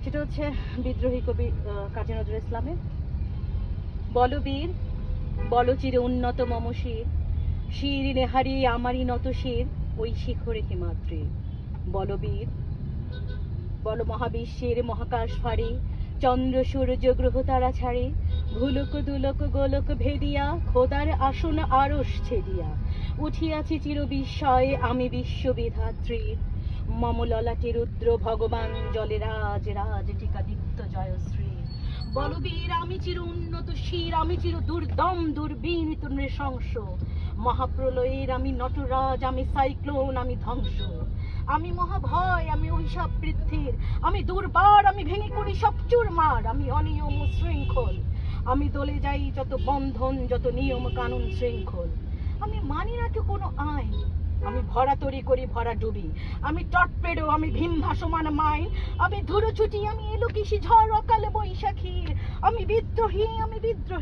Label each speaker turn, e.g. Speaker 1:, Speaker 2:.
Speaker 1: সেটা হচ্ছে বিদ্রোহী কবি কাজী নজরুল ইসলামের। বলবীর বল চিরে উন্নত মম শির, শির নেহারি আমারই নত শির, ওই শিখরে হিমাদ্রি। বলবীর বল মহাবিশ্বের মহাকাশ ফাড়ি, চন্দ্র সূর্য গ্রহ তারা ছাড়ি, ভুলক দুলক গোলক ভেদিয়া, খোদার আসন আরশ ছেদিয়া, উঠিয়াছি চির বিস্ময়ে আমি বিশ্ববিধাত্রী। মম ললাটে রুদ্র ভগবান জলে রাজ রাজ টিকাদিত্য জয়শ্রী। বলবীর আমি চির উন্নত শির, আমি চির দুর্দম দুর্বিনীত নৃশংস, মহাপ্রলয়ের আমি নটরাজ, আমি সাইক্লোন, আমি ধ্বংস। আমি মহাভয়, আমি অভিশাপ বৃদ্ধির, আমি দুর্বার, আমি ভেঙে করি সব চুরমার, আমি অনিয়ম ও শৃঙ্খল, আমি দলে যাই যত বন্ধন, যত নিয়ম কানুন শৃঙ্খল। আমি মানি না তো কোনো আইন, আমি ভরা তরি করি ভরা ডুবি, আমি টর্পেডো, আমি ভীম ভাসমান মাইন, আমি ধুরো ছুটি, আমি এলো কিসি ঝড় অকালে বৈশাখীর, আমি বিদ্রোহী, আমি বিদ্রোহী।